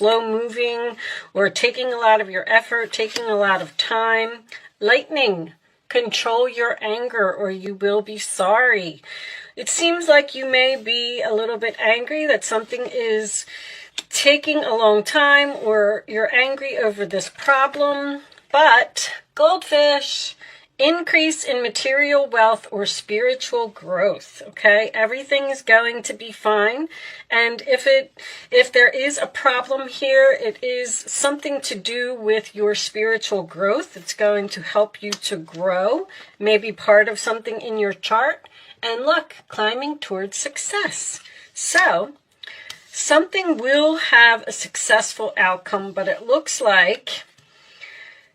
slow moving or taking a lot of your effort, taking a lot of time. Lightning, control your anger or you will be sorry. It seems like you may be a little bit angry that something is taking a long time or you're angry over this problem. But goldfish, increase in material wealth or spiritual growth, okay? Everything is going to be fine. And if there is a problem here, it is something to do with your spiritual growth. It's going to help you to grow, maybe part of something in your chart. And look, climbing towards success. So something will have a successful outcome, but it looks like,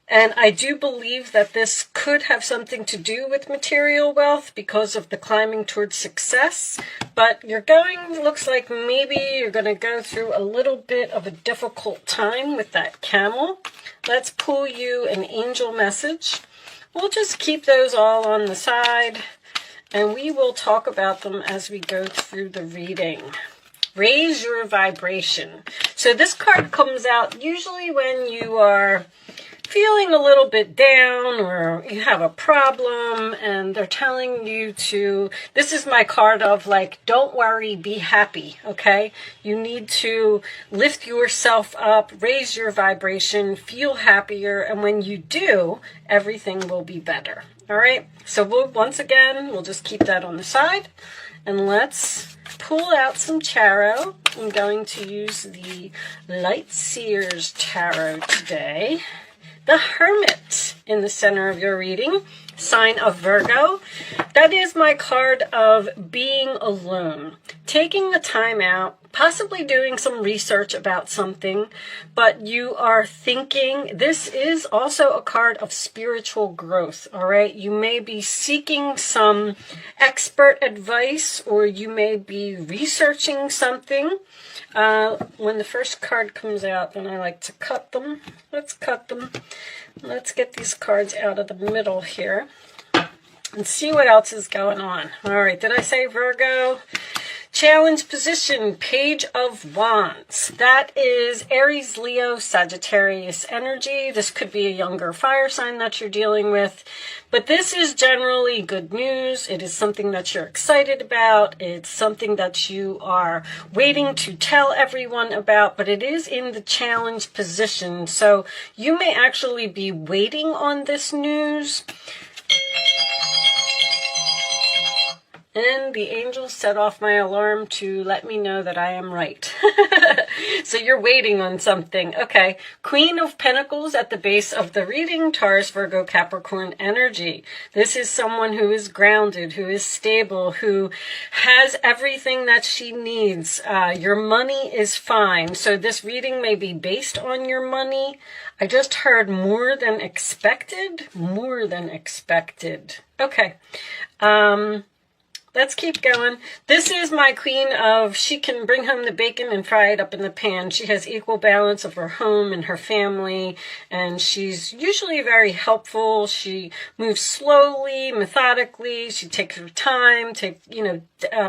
and I do believe that this could have something to do with material wealth because of the climbing towards success. But looks like maybe you're going to go through a little bit of a difficult time with that camel. Let's pull you an angel message. We'll just keep those all on the side, and we will talk about them as we go through the reading. Raise your vibration. So this card comes out usually when you are feeling a little bit down or you have a problem and they're telling you to, this is my card of like, don't worry, be happy, okay? You need to lift yourself up, raise your vibration, feel happier, and when you do, everything will be better, all right? So once again, we'll just keep that on the side and let's pull out some tarot. I'm going to use the Light Seers Tarot today. The Hermit in the center of your reading, sign of Virgo. That is my card of being alone, taking the time out, possibly doing some research about something, but you are thinking. This is also a card of spiritual growth, all right? You may be seeking some expert advice or you may be researching something. When the first card comes out, then I like to cut them. Let's cut them. Let's get these cards out of the middle here and see what else is going on. All right, did I say Virgo? Challenge position, Page of Wands. That is Aries, Leo, Sagittarius energy. This could be a younger fire sign that you're dealing with. But this is generally good news. It is something that you're excited about. It's something that you are waiting to tell everyone about. But it is in the challenge position. So you may actually be waiting on this news. And the angels set off my alarm to let me know that I am right. So you're waiting on something. Okay. Queen of Pentacles at the base of the reading, Taurus, Virgo, Capricorn energy. This is someone who is grounded, who is stable, who has everything that she needs. Your money is fine. So this reading may be based on your money. I just heard more than expected. More than expected. Okay. Let's keep going. This is my queen of, she can bring home the bacon and fry it up in the pan. She has equal balance of her home and her family, and she's usually very helpful. She moves slowly, methodically. She takes her time,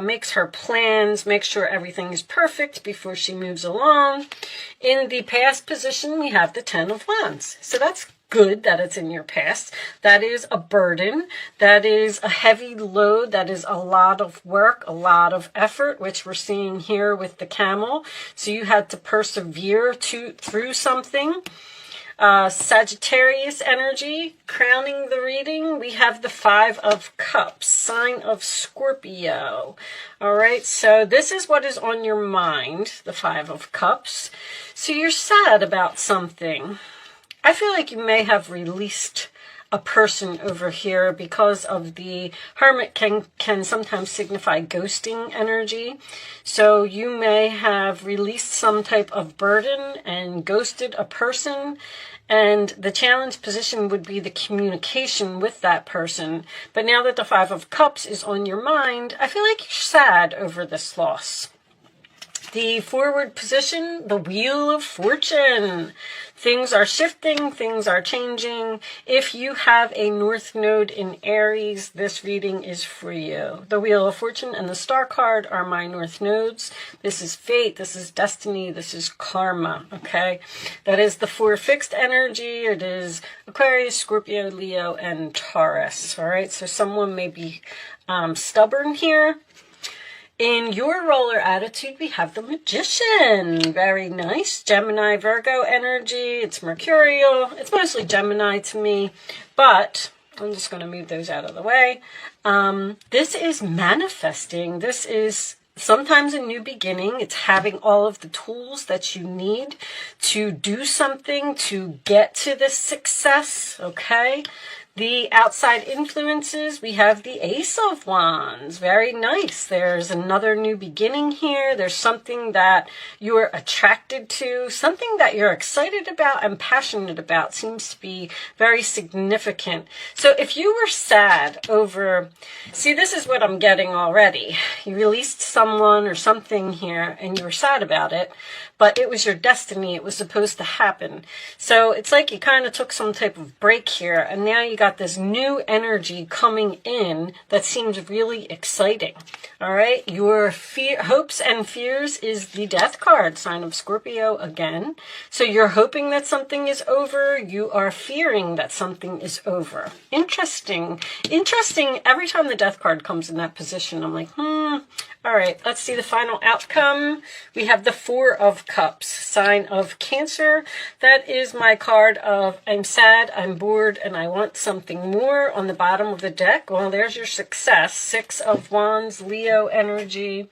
makes her plans, makes sure everything is perfect before she moves along. In the past position, we have the Ten of Wands. So that's good that it's in your past. That is a burden. That is a heavy load. That is a lot of work, a lot of effort, which we're seeing here with the camel. So you had to persevere through something. Sagittarius energy, crowning the reading, we have the Five of Cups, sign of Scorpio. All right, so this is what is on your mind, the Five of Cups. So you're sad about something. I feel like you may have released a person over here because of the Hermit can sometimes signify ghosting energy. So you may have released some type of burden and ghosted a person. And the challenge position would be the communication with that person. But now that the Five of Cups is on your mind, I feel like you're sad over this loss. The forward position, the Wheel of Fortune. Things are shifting, things are changing. If you have a North Node in Aries, this reading is for you. The Wheel of Fortune and the Star card are my North Nodes. This is fate, this is destiny, this is karma, okay? That is the 4 fixed energy. It is Aquarius, Scorpio, Leo, and Taurus, all right? So someone may be stubborn here. In your roller attitude, we have the Magician. Very nice. Gemini, Virgo energy. It's mercurial. It's mostly Gemini to me, but I'm just going to move those out of the way. This is manifesting. This is sometimes a new beginning. It's having all of the tools that you need to do something, to get to this success, okay? The outside influences, we have the Ace of Wands. Very nice. There's another new beginning here. There's something that you're attracted to, something that you're excited about and passionate about. Seems to be very significant. So if you were sad over, see, this is what I'm getting already. You released someone or something here and you were sad about it, but it was your destiny. It was supposed to happen. So it's like you kind of took some type of break here, and now you got this new energy coming in that seems really exciting. All right, your hopes and fears is the Death card, sign of Scorpio again. So you're hoping that something is over. You are fearing that something is over. Interesting. Interesting. Every time the Death card comes in that position, I'm like, All right, let's see the final outcome. We have the 4 of Cups, sign of Cancer. That is my card of I'm sad, I'm bored, and I want something more on the bottom of the deck. Well, there's your success. 6 of Wands, Leo energy.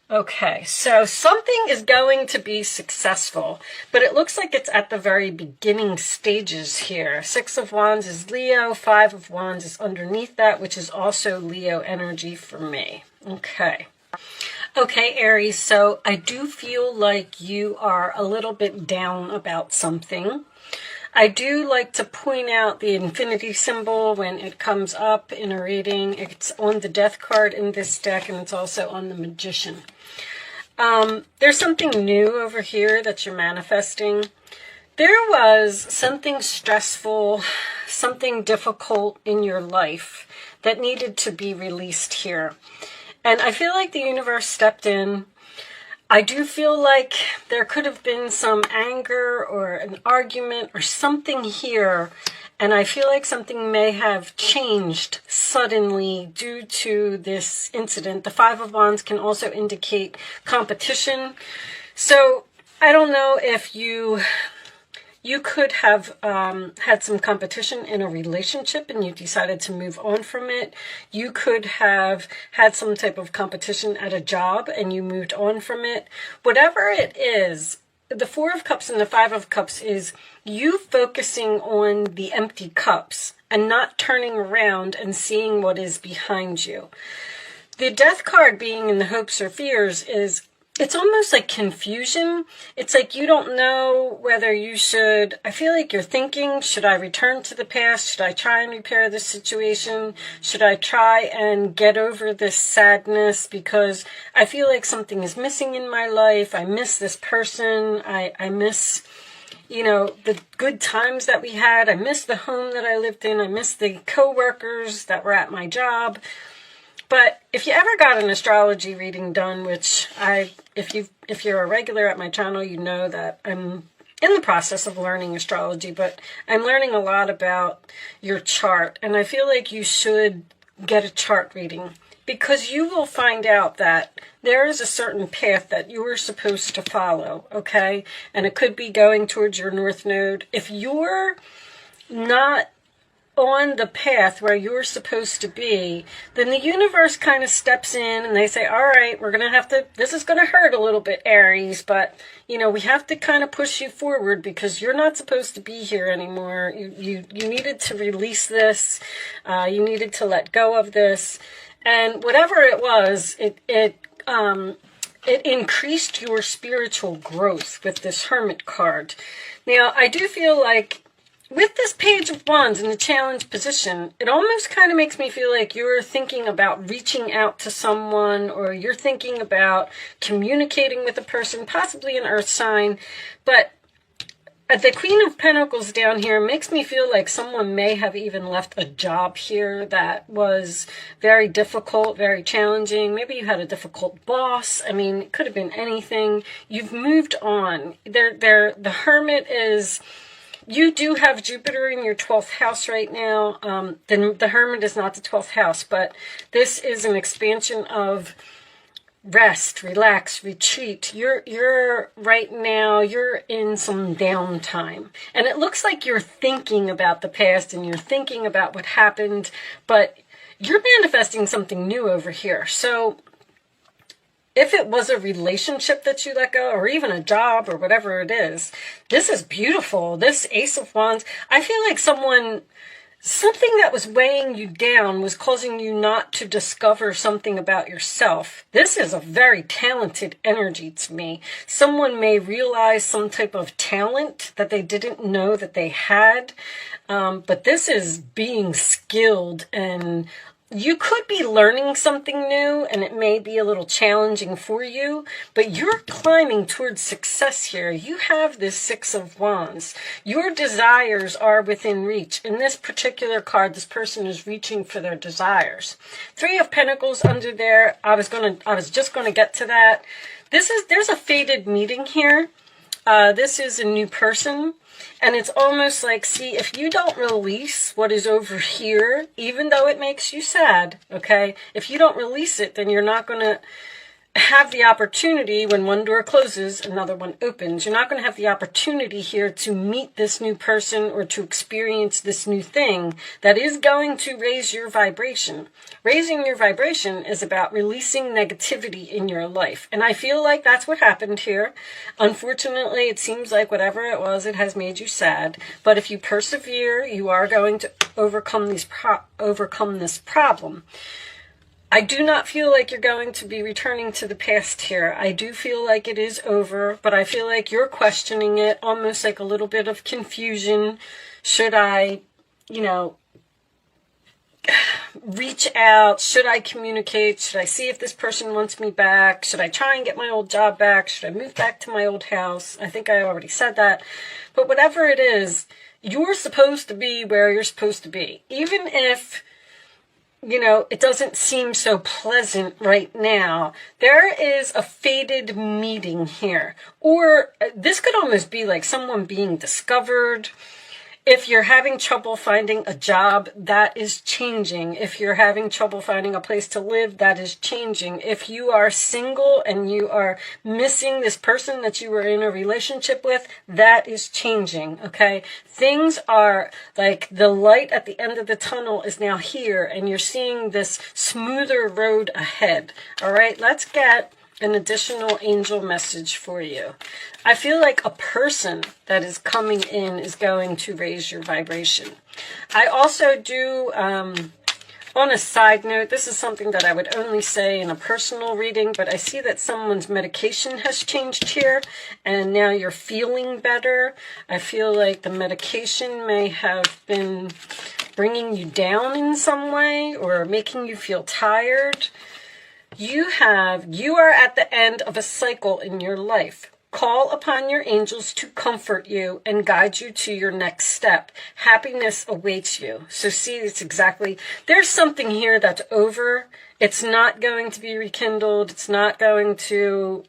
Okay, so something is going to be successful, but it looks like it's at the very beginning stages here. 6 of Wands is Leo, 5 of Wands is underneath that, which is also Leo energy for me. Okay. Okay, Aries, so I do feel like you are a little bit down about something. I do like to point out the infinity symbol when it comes up in a reading. It's on the Death card in this deck, and it's also on the Magician. There's something new over here that you're manifesting. There was something stressful, something difficult in your life that needed to be released here. And I feel like the universe stepped in. I do feel like there could have been some anger or an argument or something here. And I feel like something may have changed suddenly due to this incident. The 5 of Wands can also indicate competition. So I don't know if you could have had some competition in a relationship and you decided to move on from it. You could have had some type of competition at a job and you moved on from it. Whatever it is, the 4 of Cups and the 5 of Cups is you focusing on the empty cups and not turning around and seeing what is behind you. The Death card being in the hopes or fears is, it's almost like confusion. It's like you don't know whether you should, I feel like you're thinking, should I return to the past? Should I try and repair this situation? Should I try and get over this sadness? Because I feel like something is missing in my life. I miss this person. I miss, you know, the good times that we had. I miss the home that I lived in. I miss the coworkers that were at my job. But if you ever got an astrology reading done, which if you're a regular at my channel, you know that I'm in the process of learning astrology, but I'm learning a lot about your chart. And I feel like you should get a chart reading because you will find out that there is a certain path that you are supposed to follow, okay? And it could be going towards your North Node. If you're not on the path where you're supposed to be, then the universe kind of steps in and they say, all right, we're going to have to, this is going to hurt a little bit, Aries, but, you know, we have to kind of push you forward because you're not supposed to be here anymore. You needed to release this. You needed to let go of this. And whatever it was, it increased your spiritual growth with this Hermit card. Now, I do feel like with this Page of Wands in the challenge position, it almost kind of makes me feel like you're thinking about reaching out to someone, or you're thinking about communicating with a person, possibly an earth sign. But the Queen of Pentacles down here makes me feel like someone may have even left a job here that was very difficult, very challenging. Maybe you had a difficult boss. I mean, it could have been anything. You've moved on. The Hermit is... You do have Jupiter in your 12th house right now. The Hermit is not the 12th house, but this is an expansion of rest, relax, retreat. You're right now, you're in some downtime. And it looks like you're thinking about the past and you're thinking about what happened, but you're manifesting something new over here. So if it was a relationship that you let go, or even a job, or whatever it is, this is beautiful. This Ace of Wands, I feel like something that was weighing you down was causing you not to discover something about yourself. This is a very talented energy to me. Someone may realize some type of talent that they didn't know that they had, but this is being skilled, and you could be learning something new, and it may be a little challenging for you, but you're climbing towards success here. You have this Six of Wands. Your desires are within reach. In this particular card, this person is reaching for their desires. Three of Pentacles under there. I was just gonna get to that. There's a fated meeting here. This is a new person. And it's almost like, see, if you don't release what is over here, even though it makes you sad, okay? If you don't release it, then you're not going to have the opportunity when one door closes, another one opens. You're not going to have the opportunity here to meet this new person or to experience this new thing that is going to raise your vibration. Raising your vibration is about releasing negativity in your life. And I feel like that's what happened here. Unfortunately, it seems like whatever it was, it has made you sad. But if you persevere, you are going to overcome this problem. I do not feel like you're going to be returning to the past here. I do feel like it is over, but I feel like you're questioning it, almost like a little bit of confusion. Should I, reach out? Should I communicate? Should I see if this person wants me back? Should I try and get my old job back? Should I move back to my old house? I think I already said that. But whatever it is, you're supposed to be where you're supposed to be. Even if it doesn't seem so pleasant right now, there is a fated meeting here. Or this could almost be like someone being discovered. If you're having trouble finding a job, that is changing. If you're having trouble finding a place to live, that is changing. If you are single and you are missing this person that you were in a relationship with, that is changing, okay? Things are like the light at the end of the tunnel is now here, and you're seeing this smoother road ahead, all right? Let's get an additional angel message for you. I feel like a person that is coming in is going to raise your vibration. I also do, on a side note, this is something that I would only say in a personal reading, but I see that someone's medication has changed here, and now you're feeling better. I feel like the medication may have been bringing you down in some way or making you feel tired. You are at the end of a cycle in your life. Call upon your angels to comfort you and guide you to your next step. Happiness awaits you. So see, it's exactly, there's something here that's over. It's not going to be rekindled. It's not going to,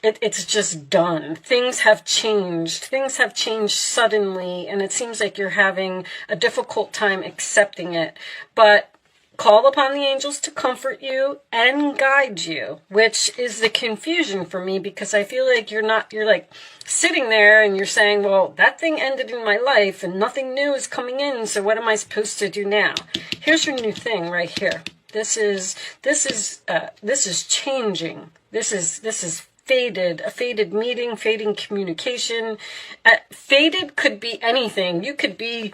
it's just done. Things have changed. Things have changed suddenly, and it seems like you're having a difficult time accepting it. But call upon the angels to comfort you and guide you, which is the confusion for me, because I feel like you're like sitting there and you're saying, well, that thing ended in my life and nothing new is coming in, so what am I supposed to do now? Here's your new thing right here. This is changing. This is fated, a fated meeting, fading communication. Faded could be anything. You could be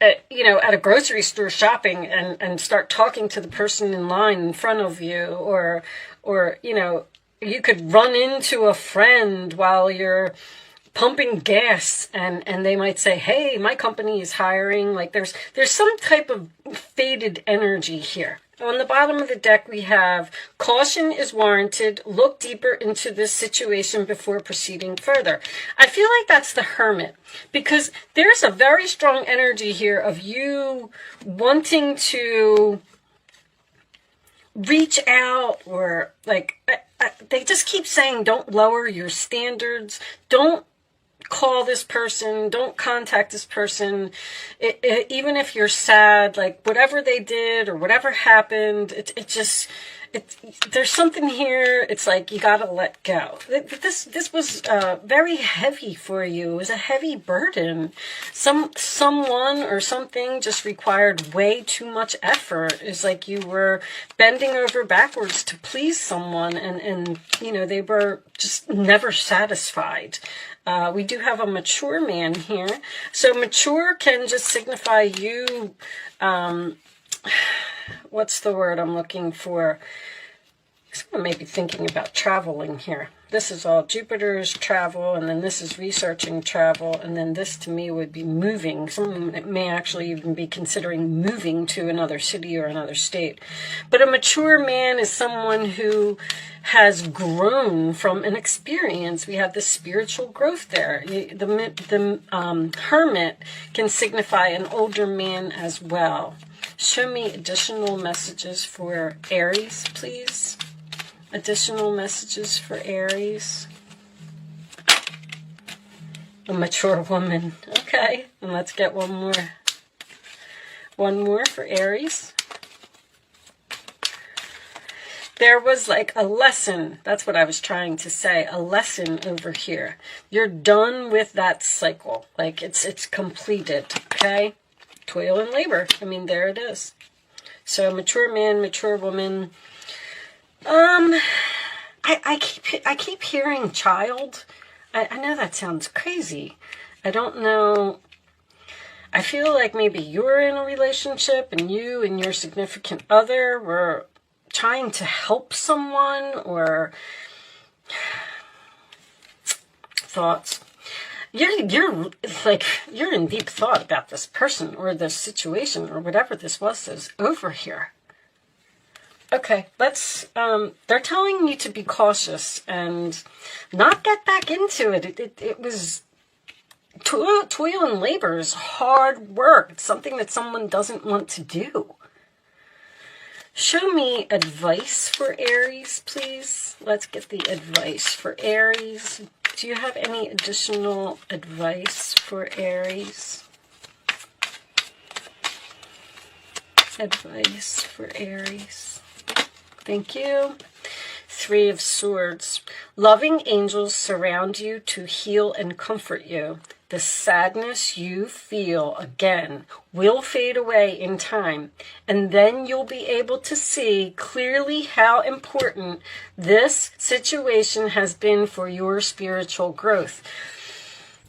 at a grocery store shopping and start talking to the person in line in front of you, or you could run into a friend while you're pumping gas, and they might say, hey, my company is hiring. Like there's some type of faded energy here. On the bottom of the deck, we have caution is warranted. Look deeper into this situation before proceeding further. I feel like that's the Hermit, because there's a very strong energy here of you wanting to reach out, or like they just keep saying, don't lower your standards. Don't call this person, don't contact this person, even if you're sad, like whatever they did or whatever happened, there's something here. It's like you gotta let go. This was very heavy for you. It was a heavy burden. Someone or something just required way too much effort. It's like you were bending over backwards to please someone, and they were just never satisfied. We do have a mature man here. So mature can just signify you, what's the word I'm looking for? Someone may be thinking about traveling here. This is all Jupiter's travel, and then this is researching travel, and then this to me would be moving. Someone may actually even be considering moving to another city or another state. But a mature man is someone who has grown from an experience. We have the spiritual growth there. The Hermit can signify an older man as well. Show me additional messages for Aries, please. Additional messages for Aries. A mature woman. Okay, and let's get one more. One more for Aries. There was like a lesson. That's what I was trying to say. A lesson over here. You're done with that cycle. Like it's completed. Okay? Toil and labor. I mean, there it is. So mature man, mature woman. I keep hearing child. I know that sounds crazy. I don't know. I feel like maybe you're in a relationship and you and your significant other were trying to help someone, or thoughts. You're in deep thought about this person or this situation or whatever this was that's over here. Okay, let's, they're telling you to be cautious and not get back into it. It was toil and labor is hard work. It's something that someone doesn't want to do. Show me advice for Aries, please. Let's get the advice for Aries. Do you have any additional advice for Aries? Advice for Aries. Thank you. 3 of Swords. Loving angels surround you to heal and comfort you. The sadness you feel, again, will fade away in time, and then you'll be able to see clearly how important this situation has been for your spiritual growth.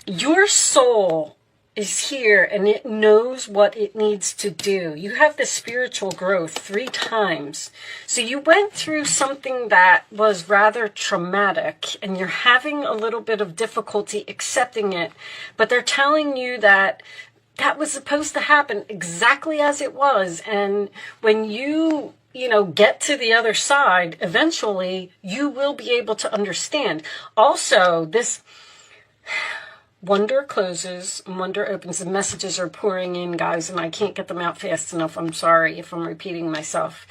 Your soul is here, and it knows what it needs to do. You have the spiritual growth 3 times. So you went through something that was rather traumatic, and you're having a little bit of difficulty accepting it, but they're telling you that that was supposed to happen exactly as it was, and when you get to the other side, eventually you will be able to understand. Also, this wonder closes, wonder opens. The messages are pouring in, guys, and I can't get them out fast enough. I'm sorry if I'm repeating myself.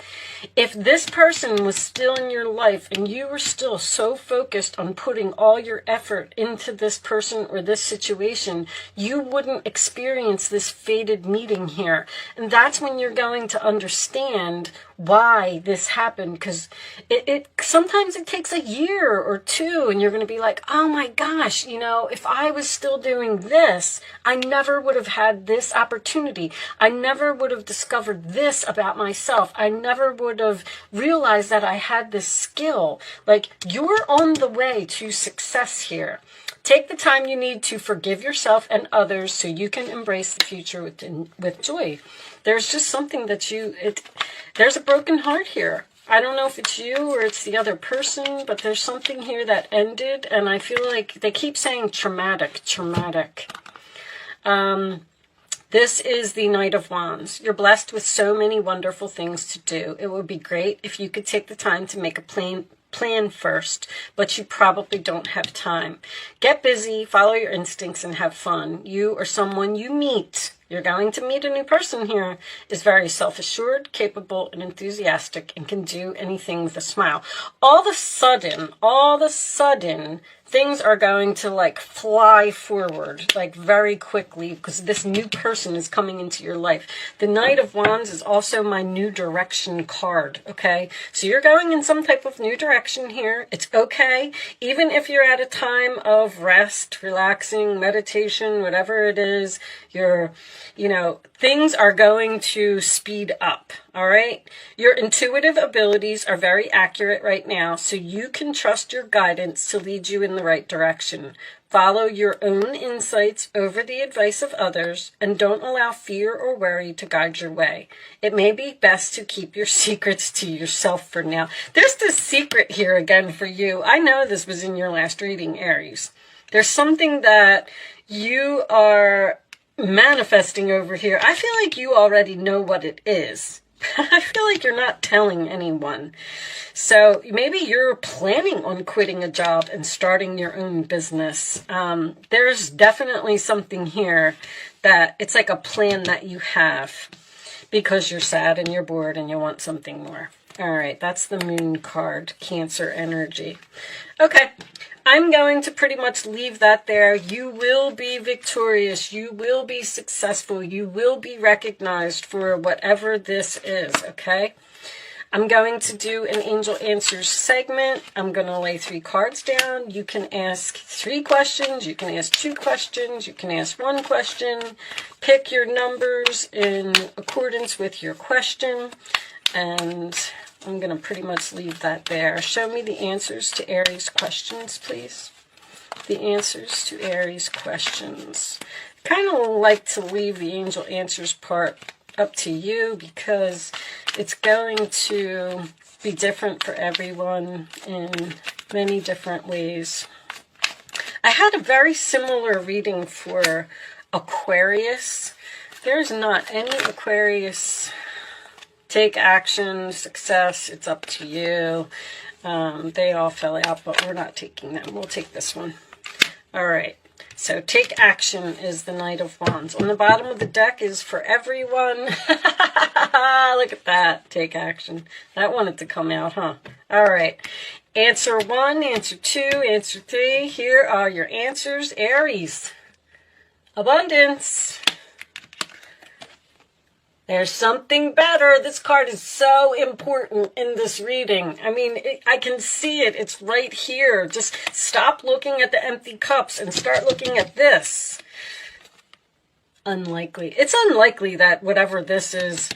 If this person was still in your life and you were still so focused on putting all your effort into this person or this situation, you wouldn't experience this fated meeting here. And that's when you're going to understand why this happened, because it sometimes it takes a year or 2, and you're going to be like, oh my gosh, if I was still doing this, I never would have had this opportunity. I never would have discovered this about myself. I never would have realized that I had this skill. Like, you're on the way to success here. Take the time you need to forgive yourself and others so you can embrace the future with joy. There's just something that there's a broken heart here. I don't know if it's you or it's the other person, but there's something here that ended, and I feel like they keep saying traumatic. This is the Knight of Wands. You're blessed with so many wonderful things to do. It would be great if you could take the time to make a plan first, but you probably don't have time. Get busy, follow your instincts, and have fun. You or someone you meet, you're going to meet a new person here, is very self-assured, capable, and enthusiastic, and can do anything with a smile. All of a sudden, things are going to like fly forward, like very quickly, because this new person is coming into your life. The Knight of Wands is also my new direction card, okay? So you're going in some type of new direction here. It's okay. Even if you're at a time of rest, relaxing, meditation, whatever it is, things are going to speed up, all right? Your intuitive abilities are very accurate right now, so you can trust your guidance to lead you in the right direction. Follow your own insights over the advice of others, and don't allow fear or worry to guide your way. It may be best to keep your secrets to yourself for now. There's this secret here again for you. I know this was in your last reading, Aries. There's something that you are manifesting over here. I feel like you already know what it is. I feel like you're not telling anyone. So maybe you're planning on quitting a job and starting your own business. There's definitely something here that it's like a plan that you have because you're sad and you're bored and you want something more. All right, that's the Moon card, Cancer energy. Okay, I'm going to pretty much leave that there. You will be victorious. You will be successful. You will be recognized for whatever this is, okay? I'm going to do an Angel Answers segment. I'm going to lay 3 cards down. You can ask 3 questions. You can ask 2 questions. You can ask 1 question. Pick your numbers in accordance with your question. And I'm going to pretty much leave that there. Show me the answers to Aries questions, please. The answers to Aries questions. Kind of like to leave the Angel Answers part up to you because it's going to be different for everyone in many different ways. I had a very similar reading for Aquarius. There's not any Aquarius. Take action, success, it's up to you. They all fell out, but we're not taking them. We'll take this one. All right. So take action is the Knight of Wands. On the bottom of the deck is for everyone. Look at that. Take action. That wanted to come out, huh? All right. Answer 1, answer 2, answer 3. Here are your answers. Aries. Abundance. There's something better. This card is so important in this reading. I mean, I can see it. It's right here. Just stop looking at the empty cups and start looking at this. Unlikely. It's unlikely that whatever this is,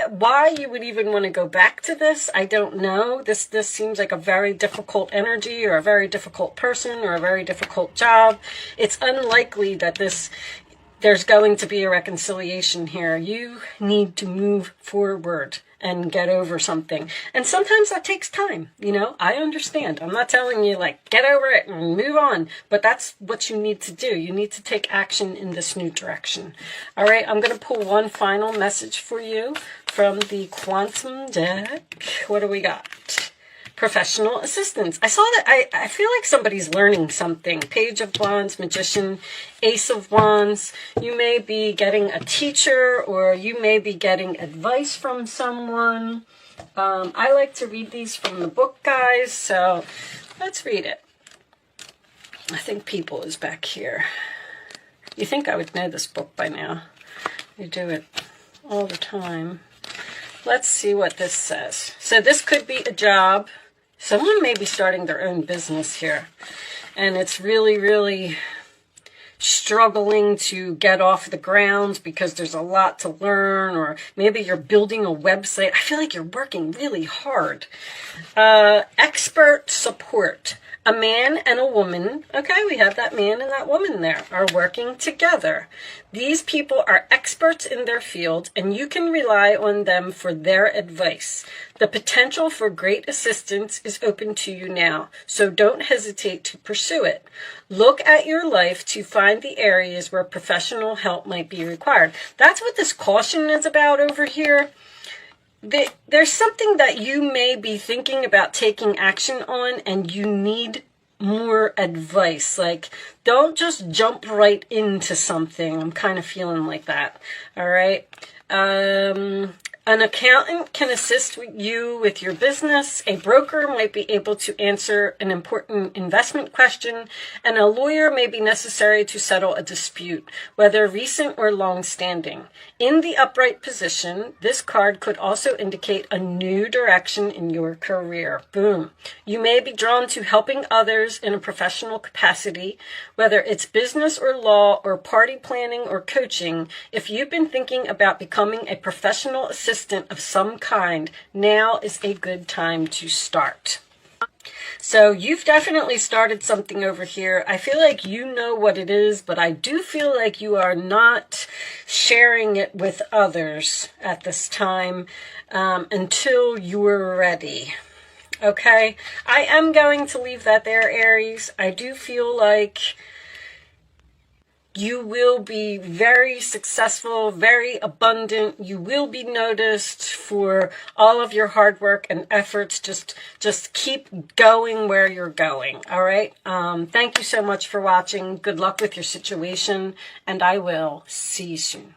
why you would even want to go back to this, I don't know. This seems like a very difficult energy or a very difficult person or a very difficult job. It's unlikely that there's going to be a reconciliation here. You need to move forward and get over something. And sometimes that takes time, I understand. I'm not telling you, get over it and move on. But that's what you need to do. You need to take action in this new direction. All right, I'm going to pull one final message for you from the Quantum deck. What do we got? Professional assistance. I saw that. I feel like somebody's learning something. Page of Wands, Magician, Ace of Wands. You may be getting a teacher or you may be getting advice from someone. I like to read these from the book, guys, so let's read it. I think People is back here. You think I would know this book by now. You do it all the time. Let's see what this says. So this could be a job. Someone may be starting their own business here, and it's really, really struggling to get off the ground because there's a lot to learn, or maybe you're building a website. I feel like you're working really hard. Expert support. A man and a woman, okay, we have that man and that woman there, are working together. These people are experts in their field, and you can rely on them for their advice. The potential for great assistance is open to you now, so don't hesitate to pursue it. Look at your life to find the areas where professional help might be required. That's what this caution is about over here. There's something that you may be thinking about taking action on, and you need more advice. Like, don't just jump right into something. I'm kind of feeling like that. All right. An accountant can assist you with your business. A broker might be able to answer an important investment question, and a lawyer may be necessary to settle a dispute, whether recent or long-standing. In the upright position, this card could also indicate a new direction in your career. Boom. You may be drawn to helping others in a professional capacity, whether it's business or law or party planning or coaching. If you've been thinking about becoming a professional assistant of some kind, now is a good time to start. So you've definitely started something over here. I feel like you know what it is, but I do feel like you are not sharing it with others at this time until you're ready. Okay? I am going to leave that there, Aries. I do feel like you will be very successful, very abundant. You will be noticed for all of your hard work and efforts. Just keep going where you're going. All right. Thank you so much for watching. Good luck with your situation, and I will see you soon.